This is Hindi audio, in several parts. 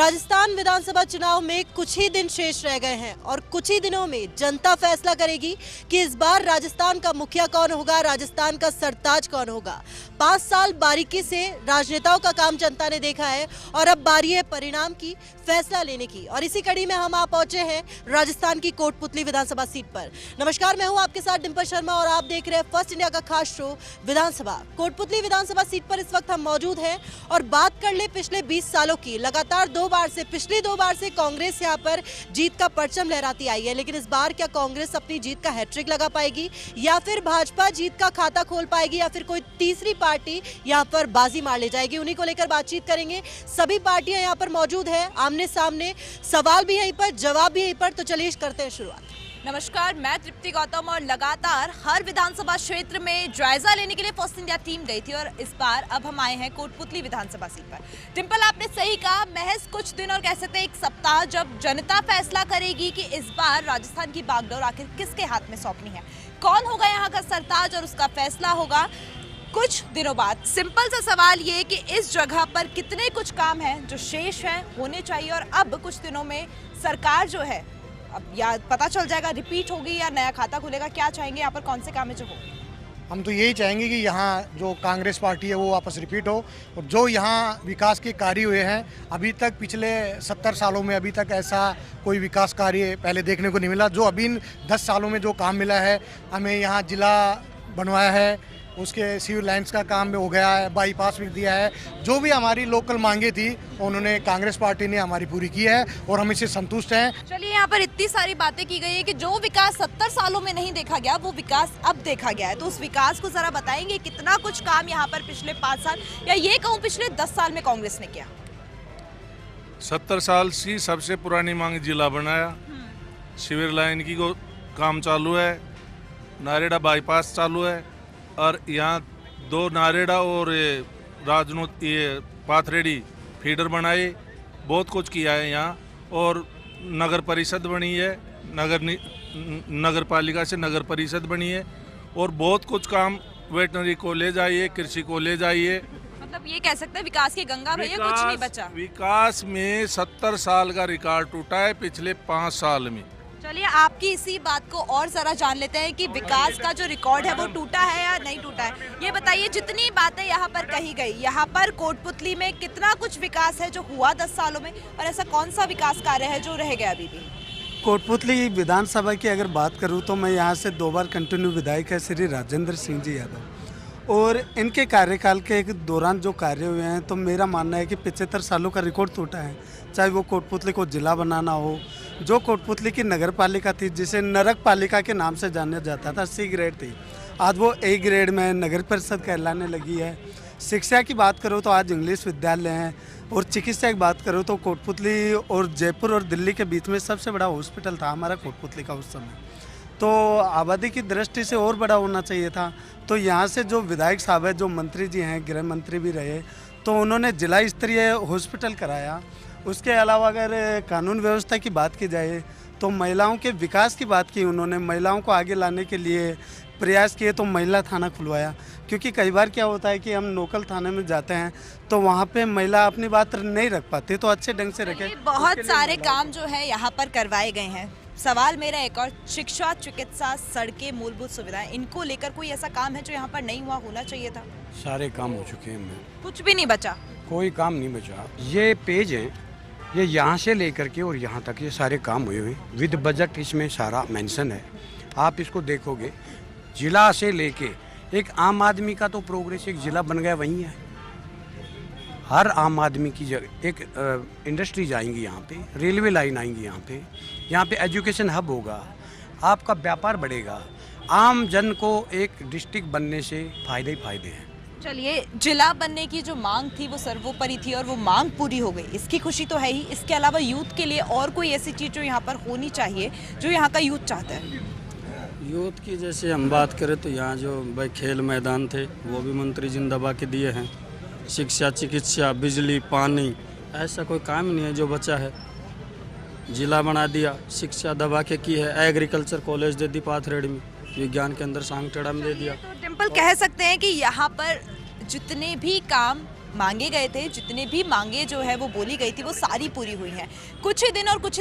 राजस्थान विधानसभा चुनाव में कुछ ही दिन शेष रह गए हैं और कुछ ही दिनों में जनता फैसला करेगी कि इस बार राजस्थान का मुखिया कौन होगा, राजस्थान का सरताज कौन होगा। 5 साल बारीकी से राजनेताओं का काम जनता ने देखा है और अब बारी है परिणाम की, फैसला लेने की। और इसी कड़ी में हम पहुंचे हैं राजस्थान की कोटपुतली विधानसभा सीट पर। नमस्कार, मैं हूं आपके साथ डिंपल शर्मा और आप देख रहे हैं फर्स्ट इंडिया का खास शो विधानसभा। कोटपुतली विधानसभा सीट पर इस वक्त हम मौजूद हैं और बात कर ले पिछले 20 सालों की। लगातार पिछली दो बार से कांग्रेस यहां पर जीत का परचम लहराती आई है, लेकिन इस बार क्या कांग्रेस अपनी जीत का हैट्रिक लगा पाएगी या फिर भाजपा जीत का खाता खोल पाएगी या फिर कोई तीसरी पार्टी यहां पर बाजी मार ले जाएगी? उन्हीं को लेकर बातचीत करेंगे। सभी पार्टियां यहां पर मौजूद है, आमने सामने, सवाल भी यहीं पर, जवाब भी यहीं पर। तो चलिए करते हैं शुरुआत। नमस्कार, मैं तृप्ति गौतम और लगातार हर विधानसभा क्षेत्र में जायजा लेने के लिए फर्स्ट इंडिया टीम गई थी और इस बार अब हम आए हैं कोटपुतली विधानसभा सीट पर। डिंपल, आपने सही कहा, महज कुछ दिन और कह सकते हैं एक सप्ताह जब जनता फैसला करेगी कि इस बार राजस्थान की बागडोर आखिर किसके हाथ में सौंपनी है, कौन होगा यहाँ का सरताज और उसका फैसला होगा कुछ दिनों बाद। सिंपल सा सवाल ये कि इस जगह पर कितने कुछ काम हैं जो शेष हैं, होने चाहिए और अब कुछ दिनों में सरकार जो है अब या पता चल जाएगा रिपीट होगी या नया खाता खुलेगा। क्या चाहेंगे यहाँ पर, कौन से काम है जो हो? हम तो यही चाहेंगे कि यहाँ जो कांग्रेस पार्टी है वो वापस रिपीट हो और जो यहाँ विकास के कार्य हुए हैं अभी तक, पिछले 70 सालों में अभी तक ऐसा कोई विकास कार्य पहले देखने को नहीं मिला। जो अभी 10 सालों में जो काम मिला है, हमें यहाँ जिला बनवाया है, उसके सिविल लाइन्स का काम भी हो गया है, बाईपास भी दिया है। जो भी हमारी लोकल मांगे थी उन्होंने, कांग्रेस पार्टी ने हमारी पूरी की है और हम इससे संतुष्ट हैं। चलिए, यहाँ पर इतनी सारी बातें की गई है कि जो विकास 70 सालों में नहीं देखा गया वो विकास अब देखा गया है, तो उस विकास को जरा बताएंगे। कितना कुछ काम यहाँ पर पिछले 5 साल या ये कहूँ पिछले 10 साल में कांग्रेस ने किया? 70 साल की सबसे पुरानी मांग जिला बनाया, सिविल लाइन की को काम चालू है, नारेड़ा बाईपास चालू है और यहाँ 2 नारेड़ा और राजनोत ये पाथरेडी फीडर बनाए। बहुत कुछ किया है यहाँ और नगर परिषद बनी है, नगर पालिका से नगर परिषद बनी है और बहुत कुछ काम, वेटनरी कॉलेज आई है, कृषि कॉलेज आई है। मतलब ये कह सकते हैं विकास की गंगा भैया कुछ नहीं बचा। विकास में 70 साल का रिकॉर्ड टूटा है पिछले 5 साल में। चलिए, आपकी इसी बात को और जरा जान लेते हैं कि विकास का जो रिकॉर्ड है वो टूटा है या नहीं टूटा है। ये बताइए, जितनी बातें यहाँ पर कही गई, यहाँ पर कोटपुतली में कितना कुछ विकास है जो हुआ 10 सालों में और ऐसा कौन सा विकास कार्य है जो रह गया अभी भी? कोटपुतली विधानसभा की अगर बात करूँ तो मैं यहाँ से 2 बार कंटिन्यू विधायक है श्री राजेंद्र सिंह जी यादव, और इनके कार्यकाल के दौरान जो कार्य हुए हैं तो मेरा मानना है कि 75 सालों का रिकॉर्ड टूटा है। चाहे वो कोटपुतली को जिला बनाना हो, जो कोटपुतली की नगर पालिका थी जिसे नरक पालिका के नाम से जाना जाता था, C ग्रेड थी, आज वो A ग्रेड में नगर परिषद कहलाने लगी है। शिक्षा की बात करो तो आज इंग्लिश विद्यालय हैं और चिकित्सा की बात करो तो कोटपुतली और जयपुर और दिल्ली के बीच में सबसे बड़ा हॉस्पिटल था हमारा कोटपुतली का उस समय, तो आबादी की दृष्टि से और बड़ा होना चाहिए था। तो यहाँ से जो विधायक साहब है, जो मंत्री जी हैं, गृह मंत्री भी रहे, तो उन्होंने जिला स्तरीय हॉस्पिटल कराया। उसके अलावा अगर कानून व्यवस्था की बात की जाए तो महिलाओं के विकास की बात की उन्होंने, महिलाओं को आगे लाने के लिए प्रयास किए, तो महिला थाना खुलवाया। क्योंकि कई बार क्या होता है कि हम लोकल थाने में जाते हैं तो वहाँ पे महिला अपनी बात नहीं रख पाती, तो अच्छे ढंग से रखे। बहुत सारे काम जो है यहाँ पर करवाए गए हैं। सवाल मेरा एक और, शिक्षा, चिकित्सा, सड़कें, मूलभूत सुविधाएं, इनको लेकर कोई ऐसा काम है जो यहाँ पर नहीं हुआ, होना चाहिए था? सारे काम हो चुके हैं, कुछ भी नहीं बचा, कोई काम नहीं बचा। ये पेज है, ये यहाँ से लेकर के और यहाँ तक ये सारे काम हुए हुए विद बजट, इसमें सारा मेंशन है। आप इसको देखोगे, जिला से लेके एक आम आदमी का तो प्रोग्रेस, एक जिला बन गया वहीं है। हर आम आदमी की जगह एक इंडस्ट्रीज आएंगी यहाँ पे, रेलवे लाइन आएंगी यहाँ पे एजुकेशन हब होगा, आपका व्यापार बढ़ेगा, आम जन को एक डिस्ट्रिक्ट बनने से फायदे ही फायदे हैं। चलिए, जिला बनने की जो मांग थी वो सर्वोपरि थी और वो मांग पूरी हो गई, इसकी खुशी तो है ही। इसके अलावा यूथ के लिए और कोई ऐसी चीज़ जो यहाँ पर होनी चाहिए जो यहाँ का यूथ चाहता है? यूथ की जैसे हम बात करें तो यहाँ जो भाई खेल मैदान थे वो भी मंत्री जिंदाबा के दिए हैं। शिक्षा, चिकित्सा, बिजली, पानी, ऐसा कोई काम नहीं है जो बचा है। जिला बना दिया, शिक्षा दबा के की है, एग्रीकल्चर कॉलेज दे दी पाथरेडी में, विज्ञान के अंदर सांगटेड़ा में दे दिया। तो डिंपल, कह सकते हैं कि यहाँ पर जितने भी काम मांगे गए थे, जितने भी मांगे जो है वो बोली गई थी, वो सारी पूरी हुई हैं। कुछ ही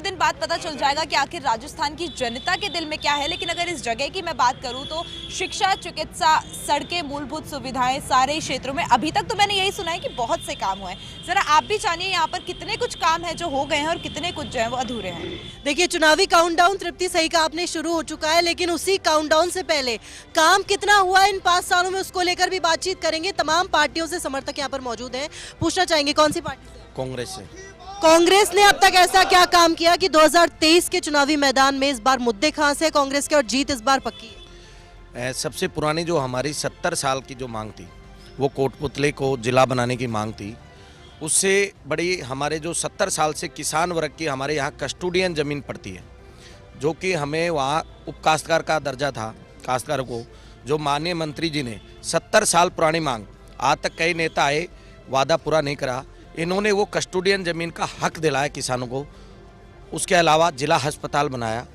दिन बाद पता चल जाएगा कि आखिर राजस्थान की जनता के दिल में क्या है। लेकिन अगर इस जगह की मैं बात करूं तो शिक्षा, चिकित्सा, सड़कें, मूलभूत सुविधाएं सारे क्षेत्रों में अभी तक तो मैंने यही सुना है कि बहुत से काम हुए हैं। जरा आप भी जानिए यहाँ पर कितने कुछ काम है जो हो गए हैं और कितने कुछ जो है वो अधूरे हैं। देखिए, चुनावी काउंटडाउन तृप्ति सही का आपने शुरू हो चुका है, लेकिन उसी काउंटडाउन से पहले काम कितना हुआ इन 5 सालों में उसको लेकर भी बातचीत करेंगे। तमाम पार्टियों से समर्थक यहाँ पर मौजूद हैं। पूछना चाहेंगे कौन सी पार्टी से? कांग्रेस से। कांग्रेस ने अब तक ऐसा क्या काम किया कि 2023 के चुनावी मैदान में इस बार मुद्दे खास है कांग्रेस के और जीत इस बार पक्की है? सबसे पुरानी जो हमारी 70 साल की जो मांग थी, वो कोटपुतली को जिला बनाने की मांग थी। उससे बड़ी हमारे जो 70 साल से किसान वर्ग की हमारे यहाँ कस्टोडियन ज़मीन पड़ती है, जो कि हमें वहाँ उपकाश्तकार का दर्जा था। काश्तकार को जो माननीय मंत्री जी ने 70 साल पुरानी मांग, आज तक कई नेता आए, वादा पूरा नहीं करा। इन्होंने वो कस्टोडियन ज़मीन का हक दिलाया किसानों को। उसके अलावा जिला अस्पताल बनाया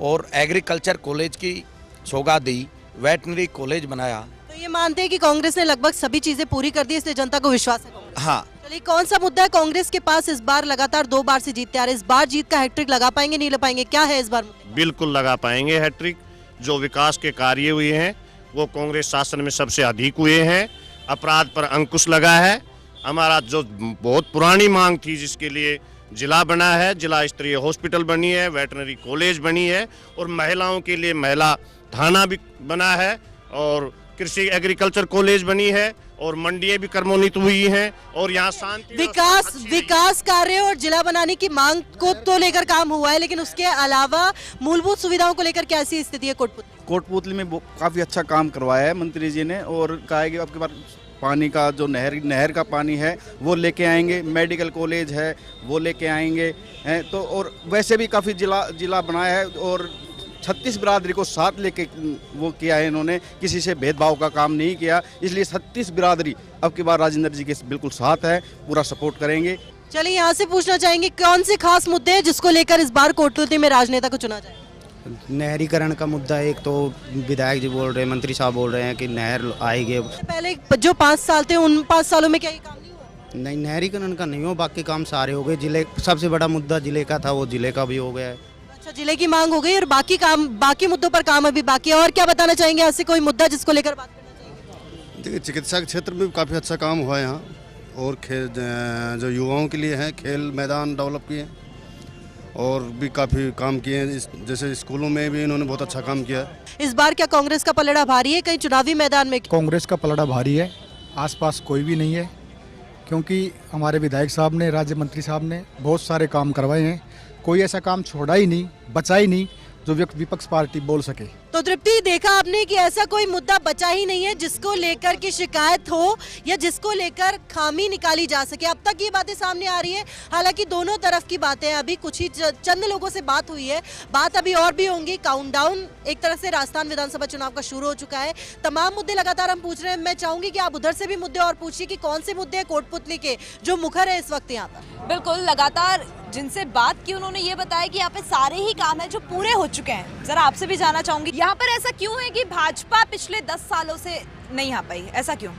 और एग्रीकल्चर कॉलेज की सौगात दी, वेटनरी कॉलेज बनाया। तो ये मानते हैं कि कांग्रेस ने लगभग सभी चीजें पूरी कर दी, इसलिए जनता को विश्वास है कांग्रेस। हाँ, चलिए, कौन सा मुद्दा है कांग्रेस के पास इस बार लगातार 2 बार से जीतते आ रहे, इस बार जीत का हैट्रिक लगा पाएंगे, नहीं लगा पाएंगे, क्या है इस बार मुद्दा? बिल्कुल लगा पाएंगे हैट्रिक। जो विकास के कार्य हुए हैं वो कांग्रेस शासन में सबसे अधिक हुए हैं। अपराध पर अंकुश लगा है। हमारा जो बहुत पुरानी मांग थी, जिसके लिए जिला बना है, जिला स्तरीय हॉस्पिटल बनी है, वेटनरी कॉलेज बनी है और महिलाओं के लिए महिला थाना भी बना है और कृषि एग्रीकल्चर कॉलेज बनी है और मंडियां भी क्रमोन्नत हुई हैं और यहाँ शांति विकास कार्य और जिला बनाने की मांग को तो लेकर काम हुआ है, लेकिन उसके अलावा मूलभूत सुविधाओं को लेकर कैसी स्थिति है कोटपुतली में? काफी अच्छा काम करवाया है मंत्री जी ने और कहा है कि अब के बाद पानी का जो नहर का पानी है वो लेके आएंगे, मेडिकल कॉलेज है वो लेके आएंगे हैं। तो और वैसे भी काफ़ी जिला बनाया है और 36 बिरादरी को साथ लेके वो किया है इन्होंने, किसी से भेदभाव का काम नहीं किया। इसलिए 36 बिरादरी अब की बार राजेंद्र जी के बिल्कुल साथ है, पूरा सपोर्ट करेंगे। चलिए, यहाँ से पूछना चाहेंगे कौन से खास मुद्दे हैं जिसको लेकर इस बार कोटपुतली में राजनेता को चुना जाए? नहरीकरण का मुद्दा एक तो विधायक जी बोल रहे हैं, मंत्री साहब बोल रहे हैं कि नहर आएगी। पहले जो 5 साल थे उन 5 सालों में क्या ये काम नहीं हुआ? नहीं, नहरीकरण का नहीं हो, बाकी काम सारे हो गए। जिले सबसे बड़ा मुद्दा जिले का था, वो जिले का भी हो गया है। अच्छा, जिले की मांग हो गई और बाकी मुद्दों पर काम अभी बाकी है। और क्या बताना चाहेंगे ऐसे कोई मुद्दा जिसको लेकर बात करना चाहेंगे? देखिए, चिकित्सा के क्षेत्र में काफ़ी अच्छा काम हुआ है यहाँ और खेल जो युवाओं के लिए है, खेल मैदान डेवलप किए और भी काफ़ी काम किए हैं। जैसे स्कूलों में भी इन्होंने बहुत अच्छा काम किया। इस बार क्या कांग्रेस का पलड़ा भारी है कहीं चुनावी मैदान में? कांग्रेस का पलड़ा भारी है, आसपास कोई भी नहीं है, क्योंकि हमारे विधायक साहब ने, राज्य मंत्री साहब ने बहुत सारे काम करवाए हैं। कोई ऐसा काम छोड़ा ही नहीं, बचा ही नहीं जो विपक्ष पार्टी बोल सके। तो तृप्ति, देखा आपने कि ऐसा कोई मुद्दा बचा ही नहीं है जिसको लेकर की शिकायत हो या जिसको लेकर खामी निकाली जा सके। अब तक ये बातें सामने आ रही है, हालांकि दोनों तरफ की बातें हैं। अभी कुछ ही चंद लोगों से बात हुई है, बात अभी और भी होंगी। काउंटडाउन एक तरह से राजस्थान विधानसभा चुनाव का शुरू हो चुका है। तमाम मुद्दे लगातार हम पूछ रहे हैं। मैं चाहूंगी कि आप उधर से भी मुद्दे और पूछिए कि कौन से मुद्दे हैं कोटपुतली के जो मुखर है इस वक्त यहाँ पर। बिल्कुल, लगातार जिनसे बात की उन्होंने ये बताया कि यहाँ पे सारे ही काम है जो पूरे हो चुके हैं। जरा आपसे भी जानना चाहूंगी, यहाँ पर ऐसा क्यों है कि भाजपा पिछले 10 सालों से नहीं आ पाई, ऐसा क्यों?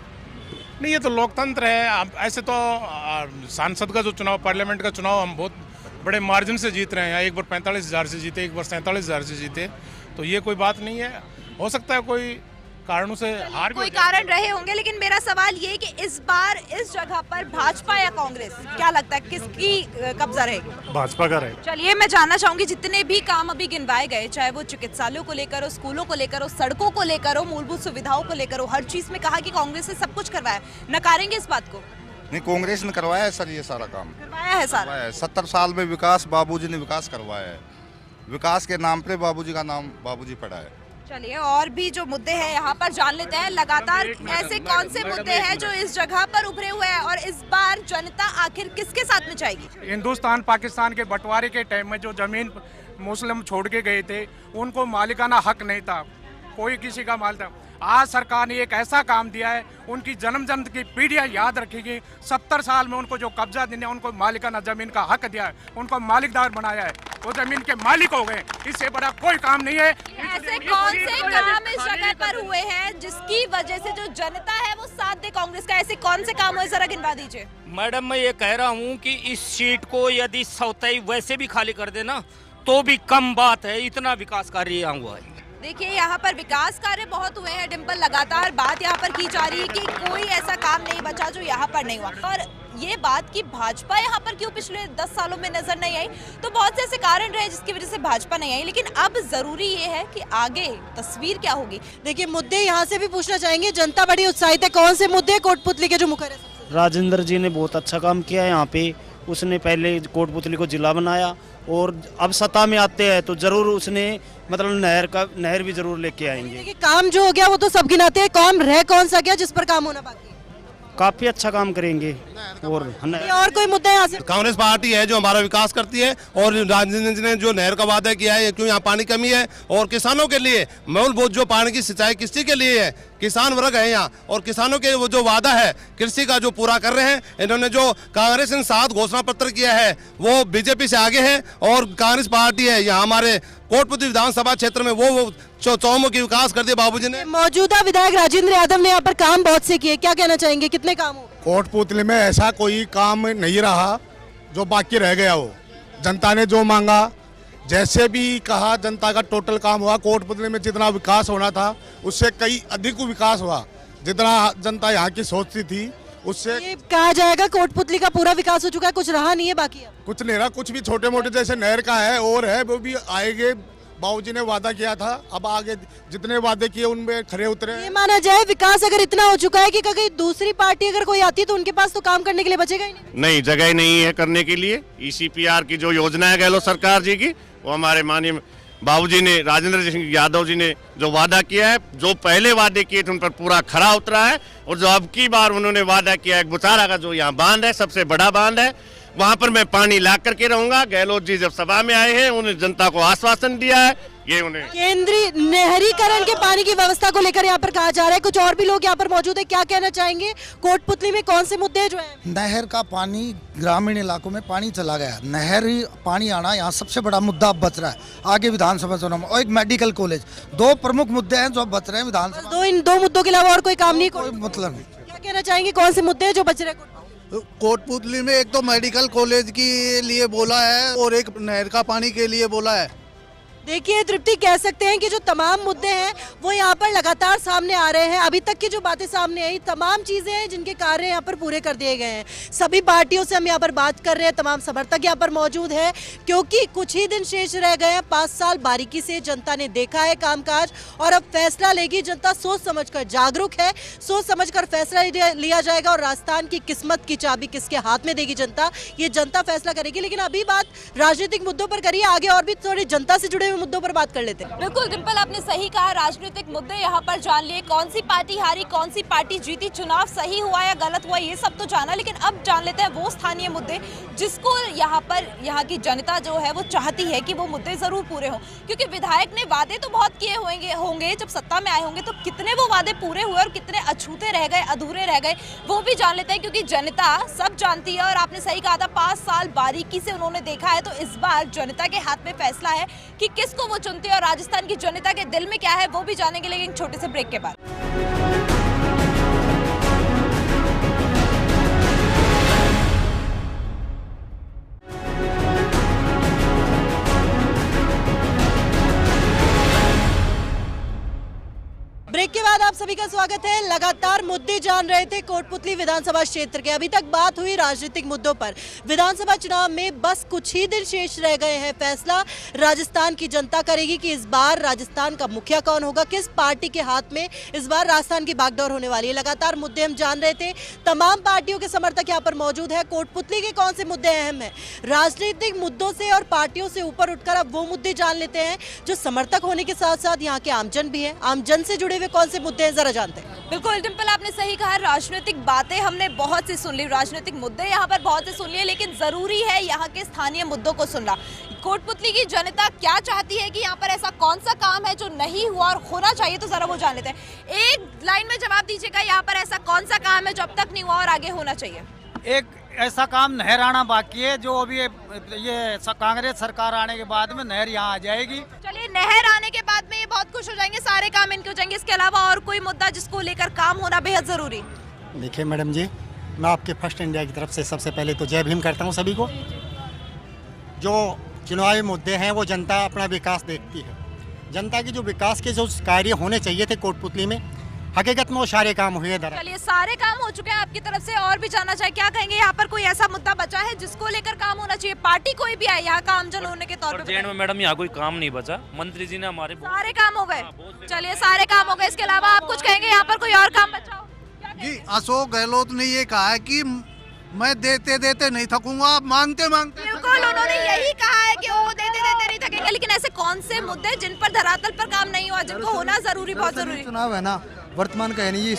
नहीं, ये तो लोकतंत्र है। ऐसे तो सांसद का जो चुनाव, पार्लियामेंट का चुनाव हम बहुत बड़े मार्जिन से जीत रहे हैं। एक बार 45,000 से जीते, एक बार 47,000 से जीते, तो ये कोई बात नहीं है। हो सकता है कोई कारणों से हार, कोई कारण रहे होंगे, लेकिन मेरा सवाल ये कि इस बार इस जगह पर भाजपा या कांग्रेस, क्या लगता है किसकी कब्जा रहेगी? भाजपा का रहेगा। चलिए, मैं जानना चाहूंगी जितने भी काम अभी गिनवाए गए, चाहे वो चिकित्सालयों को लेकर हो, स्कूलों को लेकर हो, सड़कों को लेकर हो, मूलभूत सुविधाओं को लेकर हो, हर चीज में कहा कि कांग्रेस ने सब कुछ करवाया, नकारेंगे इस बात को? नहीं, कांग्रेस ने करवाया है सर, ये सारा काम करवाया है सारा। 70 साल में विकास बाबूजी ने विकास करवाया है। विकास के नाम पे बाबूजी का नाम बाबूजी पड़ा है। चलिए, और भी जो मुद्दे हैं यहाँ पर जान लेते हैं। लगातार ऐसे कौन से मुद्दे हैं जो इस जगह पर उभरे हुए हैं और इस बार जनता आखिर किसके साथ में जाएगी? हिंदुस्तान पाकिस्तान के बंटवारे के टाइम में जो जमीन मुस्लिम छोड़ के गए थे, उनको मालिकाना हक नहीं था, कोई किसी का माल था। आज सरकार ने एक ऐसा काम दिया है, उनकी जन्म जन्म की पीढ़ियां याद रखेगी। 70 साल में उनको जो कब्जा देने, उनको मालिकाना जमीन का हक दिया है, उनको मालिकदार बनाया है, वो जमीन के मालिक हो गए। इससे बड़ा कोई काम नहीं है। ऐसे कौन से काम इस जगह पर हुए हैं जिसकी वजह से जो जनता है वो साथ दे कांग्रेस का? ऐसे कौन से काम हुए, जरा गिनवा दीजिए। मैडम, मैं ये कह रहा हूँ कि इस सीट को यदि सौतेई वैसे भी खाली कर देना तो भी कम बात है, इतना विकास कार्य यहाँ हुआ है। देखिए, यहाँ पर विकास कार्य बहुत हुए हैं डिम्पल, लगातार बात यहाँ पर की जा रही है कि कोई ऐसा काम नहीं बचा जो यहाँ पर नहीं हुआ। और ये बात कि भाजपा यहाँ पर क्यों पिछले 10 सालों में नजर नहीं आई, तो बहुत से ऐसे कारण रहे जिसकी वजह से भाजपा नहीं आई, लेकिन अब जरूरी ये है कि आगे तस्वीर क्या होगी। देखिए, मुद्दे यहाँ से भी पूछना चाहेंगे, जनता बड़ी उत्साहित है। कौन से मुद्दे कोटपुतली के जो मुखर है? राजेंद्र जी ने बहुत अच्छा काम किया है यहाँ पे। उसने पहले कोटपुतली को जिला बनाया और अब सत्ता में आते हैं तो जरूर उसने मतलब नहर भी जरूर लेके आएंगे। देखिए, काम जो हो गया वो तो सब गिनाते हैं, काम रह कौन सा गया जिस पर काम होना बाकी है? काफी अच्छा काम करेंगे। और कोई मुद्दा यहाँ से? कांग्रेस पार्टी है जो हमारा विकास करती है, और राजेंद्र जी ने जो नहर का वादा किया है, क्यों यहाँ पानी कमी है, और किसानों के लिए मूलभूत जो पानी की सिंचाई किसी के लिए है, किसान वर्ग है यहाँ, और किसानों के वो जो वादा है कृषि का जो पूरा कर रहे हैं। इन्होंने जो कांग्रेस ने 7 घोषणा पत्र किया है वो बीजेपी से आगे है, और कांग्रेस पार्टी है यहाँ हमारे कोटपुतली विधानसभा क्षेत्र में वो चौमुखी विकास कर दिया बाबूजी ने। मौजूदा विधायक राजेंद्र यादव ने यहाँ पर काम बहुत से किए, क्या कहना चाहेंगे, कितने काम हो? कोटपुतली में ऐसा कोई काम नहीं रहा जो बाकी रह गया हो। जनता ने जो मांगा, जैसे भी कहा, जनता का टोटल काम हुआ। कोटपुतली में जितना विकास होना था उससे कई अधिक विकास हुआ, जितना जनता यहाँ की सोचती थी उससे। ये कहा जाएगा कोटपुतली का पूरा विकास हो चुका है, कुछ रहा नहीं है बाकी? कुछ नहीं रहा, कुछ भी छोटे मोटे जैसे नहर का है और है, वो भी आएंगे। बाबूजी ने वादा किया था, अब आगे जितने वादे किए उनमें खरे उतरे। ये माना जाए विकास अगर इतना हो चुका है कि कहीं दूसरी पार्टी अगर कोई आती है तो उनके पास तो काम करने के लिए बचेगा ही नहीं, जगह ही नहीं है करने के लिए। ECPR की जो योजना है गहलोत सरकार जी की, वो हमारे माननीय बाबूजी ने, राजेंद्र सिंह यादव जी ने जो वादा किया है, जो पहले वादे किए थे उन पर पूरा खरा उतरा है। और जो अब की बार उन्होंने वादा किया है, बुचारा का जो यहाँ बांध है, सबसे बड़ा बांध है, वहाँ पर मैं पानी ला करके रहूंगा। गहलोत जी जब सभा में आए हैं उन्होंने जनता को आश्वासन दिया है, ये उन्हें केंद्रीय नहरीकरण के पानी की व्यवस्था को लेकर यहाँ पर कहा जा रहा है। कुछ और भी लोग यहाँ पर मौजूद है, क्या कहना चाहेंगे? कोटपुतली में कौन से मुद्दे जो है? नहर का पानी, ग्रामीण इलाकों में पानी चला गया, नहरी पानी आना यहाँ सबसे बड़ा मुद्दा अब बच रहा है आगे विधानसभा चुनाव में, और एक मेडिकल कॉलेज। 2 प्रमुख मुद्दे हैं जो बच रहे हैं विधानसभा। इन 2 मुद्दों के अलावा और कोई काम नहीं? कोई मतलब नहीं। क्या कहना चाहेंगे, कौन से मुद्दे हैं जो बच रहे हैं? कोटपुतली में एक तो मेडिकल कॉलेज के लिए बोला है और एक नहर का पानी के लिए बोला है। देखिए तृप्ति, कह सकते हैं कि जो तमाम मुद्दे हैं वो यहाँ पर लगातार सामने आ रहे हैं। अभी तक की जो बातें सामने आई, तमाम चीजें हैं जिनके कार्य यहाँ पर पूरे कर दिए गए हैं। सभी पार्टियों से हम यहाँ पर बात कर रहे हैं, तमाम समर्थक यहाँ पर मौजूद है, क्योंकि कुछ ही दिन शेष रह गए हैं। 5 साल बारीकी से जनता ने देखा है कामकाज, और अब फैसला लेगी जनता। सोच समझकर जागरूक है, सोच समझकर फैसला लिया जाएगा, और राजस्थान की किस्मत की चाबी किसके हाथ में देगी जनता, ये जनता फैसला करेगी। लेकिन अभी बात राजनीतिक मुद्दों पर करिए, आगे और भी थोड़ी जनता से जुड़े मुद्दों पर बात कर लेते हैं। बिल्कुल डिम्पल, आपने सही कहा, राजनीतिक मुद्दे यहाँ पर जान लिए, कौन सी पार्टी हारी, कौन सी पार्टी जीती, चुनाव सही हुआ या गलत हुआ, ये सब तो जाना। लेकिन अब जान लेते हैं वो स्थानीय मुद्दे जिसको यहाँ पर यहाँ की जनता जो है वो चाहती है कि वो मुद्दे जरूर पूरे हों। क्योंकि विधायक ने वादे तो बहुत किए होंगे जब सत्ता में आए होंगे, तो कितने वो वादे पूरे हुए और कितने अछूते रह गए, अधूरे रह गए, वो भी जान लेते हैं। क्योंकि जनता सब जानती है, और आपने सही कहा था, 5 साल बारीकी से उन्होंने देखा है। तो इस बार जनता के हाथ में फैसला है कि किसको वो चुनते हैं, और राजस्थान की जनता के दिल में क्या है वो भी जानेंगे, लेकिन छोटे से ब्रेक के बाद। ब्रेक के बाद आप सभी का स्वागत है। लगातार मुद्दे जान रहे थे कोटपुतली विधानसभा क्षेत्र के। अभी तक बात हुई राजनीतिक मुद्दों पर। विधानसभा चुनाव में बस कुछ ही दिन शेष रह गए हैं। फैसला राजस्थान की जनता करेगी कि इस बार राजस्थान का मुखिया कौन होगा, किस पार्टी के हाथ में इस बार राजस्थान की बागडोर होने वाली है। लगातार मुद्दे हम जान रहे थे, तमाम पार्टियों के समर्थक यहाँ पर मौजूद है। कोटपुतली के कौन से मुद्दे अहम है, राजनीतिक मुद्दों से और पार्टियों से ऊपर उठकर अब वो मुद्दे जान लेते हैं जो समर्थक होने के साथ साथ यहाँ के आमजन भी है। आमजन से जुड़े हुए कौन से मुद्दे हैं, जरा जानते हैं। बिल्कुल डिम्पल, आपने सही कहा, राजनीतिक बातें हमने बहुत सी सुन ली, राजनीतिक मुद्दे यहाँ पर बहुत से सुन लिए, लेकिन जरूरी है यहाँ के स्थानीय मुद्दों को सुनना। कोटपुतली की जनता क्या चाहती है कि यहाँ पर ऐसा कौन सा काम है जो नहीं हुआ और होना चाहिए, तो जरा वो जान लेते हैं। एक लाइन में जवाब दीजिएगा, यहाँ पर ऐसा कौन सा काम है जो अब तक नहीं हुआ और आगे होना चाहिए। एक ऐसा काम नहर आना बाकी है, जो अभी ये कांग्रेस सरकार आने के बाद में नहर यहाँ आ जाएगी। चलिए, नहर आने के बाद में ये बहुत खुश हो जाएंगे, सारे काम इनके हो जाएंगे। इसके अलावा और कोई मुद्दा जिसको लेकर काम होना बेहद जरूरी? देखिए मैडम जी, मैं आपके फर्स्ट इंडिया की तरफ से सबसे पहले तो जय भीम करता हूँ सभी को। जो चुनावी मुद्दे हैं वो जनता अपना विकास देखती है। जनता की जो विकास के जो कार्य होने चाहिए थे कोटपुतली में, हकीकत में वो सारे काम हुए। चलिए, सारे काम हो चुके हैं आपकी तरफ से, और भी जानना चाहिए क्या कहेंगे? यहाँ पर कोई ऐसा मुद्दा बचा है जिसको लेकर काम होना चाहिए? पार्टी कोई भी आए, यहाँ काम जन होने के तौर पे में मैडम यहाँ कोई काम नहीं बचा, मंत्री जी ने हमारे सारे काम हो गए। चलिए, सारे काम हो गए, इसके अलावा आप कुछ कहेंगे? यहाँ पर कोई और काम बचा हो? जी, अशोक गहलोत ने ये कहा है कि मैं देते देते नहीं थकूंगा, आप मांगते मांगते। बिल्कुल, उन्होंने यही कहा है कि वो देते देते नहीं थकेंगे। लेकिन ऐसे कौन से मुद्दे जिन पर धरातल पर काम नहीं हुआ, जिनको होना जरूरी, बहुत जरूरी? चुनाव है ना, वर्तमान का यानी ये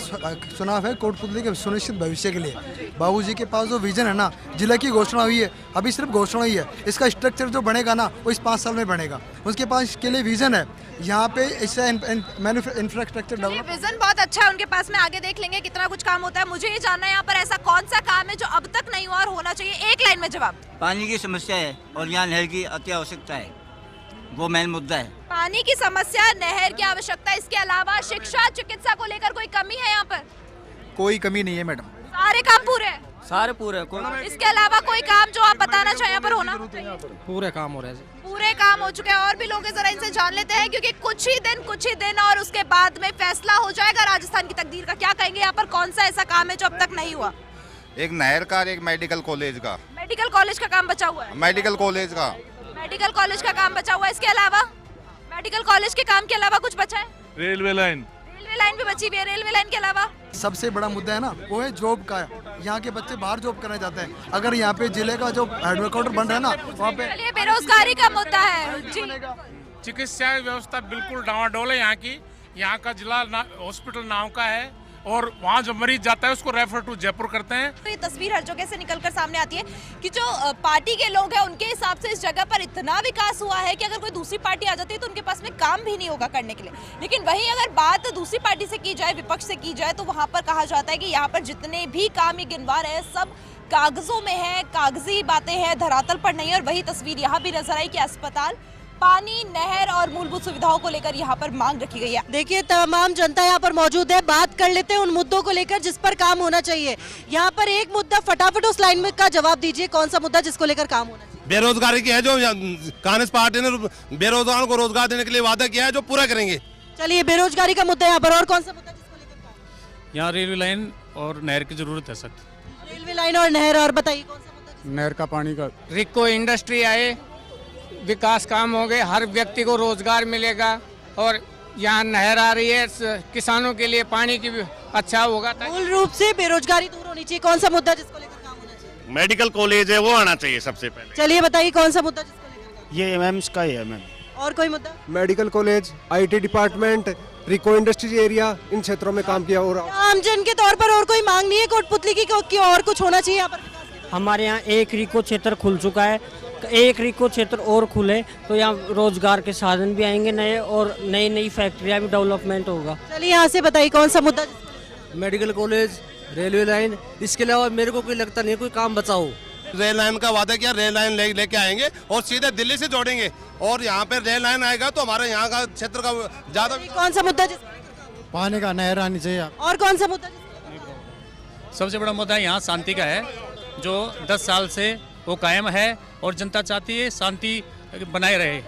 चुनाव है कोटपुतली के सुनिश्चित भविष्य के लिए। बाबूजी के पास जो विजन है ना, जिला की घोषणा हुई है, अभी सिर्फ घोषणा हुई है, इसका स्ट्रक्चर जो बनेगा ना वो इस 5 साल में बनेगा। उसके पास इसके लिए विजन है, यहाँ पे इससे इंफ्रास्ट्रक्चर डेवलप। विजन बहुत अच्छा है उनके पास में, आगे देख लेंगे कितना कुछ काम होता है। मुझे ये जानना है यहाँ पर ऐसा कौन सा काम है जो अब तक नहीं हुआ और होना चाहिए? एक लाइन में जवाब। पानी की समस्या है और यहाँ नहर की अति आवश्यकता है, वो मेन मुद्दा है। पानी की समस्या, नहर की आवश्यकता, इसके अलावा शिक्षा चिकित्सा को लेकर कोई कमी है यहाँ पर? कोई कमी नहीं है मैडम, सारे काम पूरे हैं। सारे पूरे। इसके अलावा कोई काम जो आप बताना चाहें यहाँ पर होना चाहिए? पूरे काम हो रहे हैं, पूरे काम हो चुके हैं। और भी लोग हैं, जरा इनसे जान लेते हैं, क्योंकि कुछ ही दिन और उसके बाद में फैसला हो जाएगा राजस्थान की तकदीर का। क्या कहेंगे यहाँ पर कौन सा ऐसा काम है जो अब तक नहीं हुआ? एक नहर का, एक मेडिकल कॉलेज का। मेडिकल कॉलेज का काम बचा हुआ है? मेडिकल कॉलेज का काम बचा हुआ है। इसके अलावा मेडिकल कॉलेज के काम के अलावा कुछ बचा है? रेलवे लाइन भी बची हुई है। रेलवे लाइन के अलावा सबसे बड़ा मुद्दा है ना वो है जॉब का। यहाँ के बच्चे बाहर जॉब करने जाते हैं, अगर यहाँ पे जिले का जो हेडक्वार्टर बन रहा है ना वहाँ पे। चलिए, बेरोजगारी का मुद्दा है जी। चिकित्सा व्यवस्था बिल्कुल डावाडोल है यहाँ की। यहाँ का जिला हॉस्पिटल नाव का है, और वहाँ जो मरीज जाता है उसको रेफर टू जयपुर करते हैं। तो ये तस्वीर हर जगह से निकलकर सामने आती है कि जो पार्टी के लोग हैं उनके हिसाब से इस जगह पर इतना विकास हुआ है कि अगर कोई दूसरी पार्टी आ जाती है तो उनके पास में काम भी नहीं होगा करने के लिए। लेकिन वहीं अगर बात दूसरी पार्टी से की जाए, विपक्ष से की जाए, तो वहाँ पर कहा जाता है कि यहाँ पर जितने भी काम ये गिनवा रहे हैं सब कागजों में है, कागजी बातें हैं, धरातल पर नहीं। और वही तस्वीर यहाँ भी नजर आई कि अस्पताल, पानी, नहर और मूलभूत सुविधाओं को लेकर यहाँ पर मांग रखी गई है। देखिए, तमाम जनता यहाँ पर मौजूद है, बात कर लेते हैं उन मुद्दों को लेकर जिस पर काम होना चाहिए। यहाँ पर एक मुद्दा फटाफट उस लाइन में का जवाब दीजिए, कौन सा मुद्दा जिसको लेकर काम होना चाहिए? बेरोजगारी की है, जो कांग्रेस पार्टी ने बेरोजगारों को रोजगार देने के लिए वादा किया है, जो पूरा करेंगे। चलिए, बेरोजगारी का मुद्दा यहाँ पर, और कौन सा मुद्दा जिसको लेकर काम? यहाँ रेलवे लाइन और नहर की जरूरत है सर। रेलवे लाइन और नहर, और बताइए कौन सा मुद्दा? नहर का पानी का। रिको इंडस्ट्री आए, विकास काम हो गए, हर व्यक्ति को रोजगार मिलेगा, और यहाँ नहर आ रही है, किसानों के लिए पानी की भी अच्छा होगा। मूल रूप से बेरोजगारी दूर होनी चाहिए। कौन सा मुद्दा जिसको लेकर काम होना चाहिए? मेडिकल कॉलेज है, वो आना चाहिए सबसे पहले। चलिए, बताइए कौन सा मुद्दा जिसको लेकर काम? ये एमएम्स का ही है मैम। और कोई मुद्दा? Medical college, IT department, RIICO industries area, इन क्षेत्रों में काम किया। और आमजन के तौर पर और कोई मांग नहीं है कोटपुतली की और कुछ होना चाहिए यहाँ पर? हमारे यहाँ एक रिको क्षेत्र खुल चुका है, एक रिको क्षेत्र और खुले तो यहाँ रोजगार के साधन भी आएंगे नए, और नई नई फैक्ट्रियाँ भी डेवलपमेंट होगा। चलिए, यहाँ से बताइए कौन सा मुद्दा? मेडिकल कॉलेज, रेलवे लाइन, इसके अलावा मेरे को कोई लगता नहीं कोई काम बचा हो। रेल लाइन का वादा किया, रेल लाइन लेके आएंगे और सीधे दिल्ली से जोड़ेंगे, और यहाँ पे रेल लाइन आएगा तो हमारे यहाँ का क्षेत्र का ज्यादा। कौन सा मुद्दा? पानी का, नहर आनी चाहिए। और कौन सा मुद्दा? सबसे बड़ा मुद्दा यहाँ शांति का है, जो 10 साल से वो कायम है, और जनता चाहती है शांति बनाए रहे।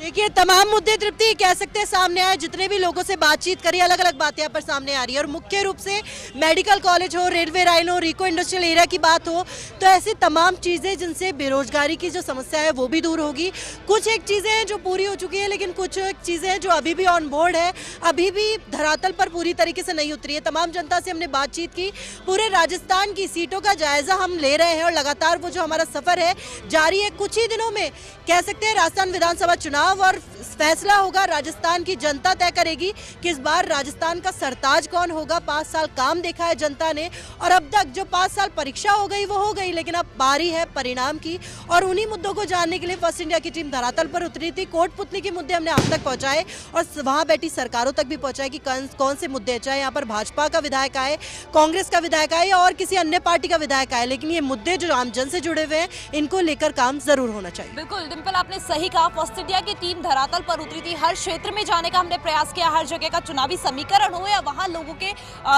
देखिए, तमाम मुद्दे तृप्ति कह सकते हैं सामने आए। जितने भी लोगों से बातचीत करी, अलग अलग बातें यहाँ पर सामने आ रही है, और मुख्य रूप से मेडिकल कॉलेज हो, रेलवे लाइन हो, रिको इंडस्ट्रियल एरिया की बात हो, तो ऐसी तमाम चीज़ें जिनसे बेरोजगारी की जो समस्या है वो भी दूर होगी। कुछ एक चीज़ें हैं जो पूरी हो चुकी है, लेकिन कुछ एक चीज़ें हैं जो अभी भी ऑन बोर्ड है, अभी भी धरातल पर पूरी तरीके से नहीं उतरी है। तमाम जनता से हमने बातचीत की, पूरे राजस्थान की सीटों का जायजा हम ले रहे हैं, और लगातार वो जो हमारा सफ़र है जारी है। कुछ ही दिनों में कह सकते हैं राजस्थान विधानसभा चुनाव चुनाव और फैसला होगा, राजस्थान की जनता तय करेगी कि इस बार राजस्थान का सरताज कौन होगा। 5 साल काम देखा है जनता ने और अब तक जो 5 साल परीक्षा हो गई वो हो गई, लेकिन अब बारी है परिणाम की। और उन्हीं मुद्दों को जानने के लिए फर्स्ट इंडिया की टीम धरातल पर उतरी थी। कोटपुतली के मुद्दे हमने आप तक पहुंचाए और वहां बैठी सरकारों तक भी पहुंचाए कि कौन से मुद्दे, चाहे यहाँ पर भाजपा का विधायक आए, कांग्रेस का विधायक आए और किसी अन्य पार्टी का विधायक आए, लेकिन ये मुद्दे जो आमजन से जुड़े हुए हैं इनको लेकर काम जरूर होना चाहिए। बिल्कुल डिंपल, आपने सही कहा। फर्स्ट इंडिया की टीम धरातल पर उतरी थी। हर क्षेत्र में जाने का हमने प्रयास किया, हर जगह का चुनावी समीकरण हो या वहां लोगों के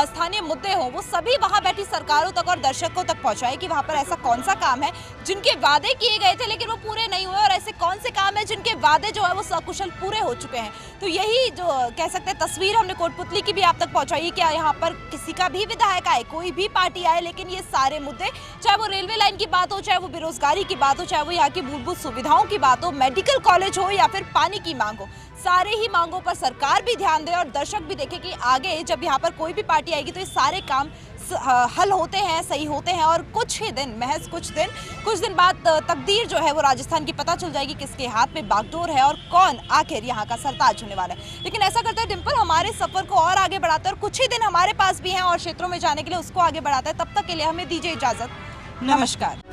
स्थानीय मुद्दे हो, वो सभी वहां बैठी सरकारों तक और दर्शकों तक पहुंचाए कि वहां पर ऐसा कौन सा काम है जिनके वादे किए गए थे लेकिन वो पूरे नहीं हुए और ऐसे कौन से काम है जिनके वादे जो है वो सकुशल पूरे हो चुके हैं। तो यही जो कह सकते हैं तस्वीर हमने कोटपुतली की भी आप तक पहुंचाई कि यहाँ पर किसी का भी विधायक आए, कोई भी पार्टी आए, लेकिन ये सारे मुद्दे, चाहे वो रेलवे लाइन की बात हो, चाहे वो बेरोजगारी की बात हो, चाहे वो यहाँ की मूलभूत सुविधाओं की बात हो, मेडिकल कॉलेज हो या फिर पानी की मांग हो, सारे ही मांगों पर सरकार भी ध्यान दे और दर्शक भी देखे कि आगे जब यहाँ पर कोई भी पार्टी आएगी तो ये सारे काम हल होते हैं, सही होते हैं। और कुछ ही दिन, महज कुछ दिन बाद तकदीर जो है वो राजस्थान की पता चल जाएगी, किसके हाथ में बागडोर है और कौन आखिर यहाँ का सरताज होने वाला है। लेकिन ऐसा करते हैं डिंपल, हमारे सफर को और आगे बढ़ाते हैं और कुछ ही दिन हमारे पास भी हैं और क्षेत्रों में जाने के लिए उसको आगे बढ़ाते हैं। तब तक के लिए हमें दीजिए इजाजत, नमस्कार।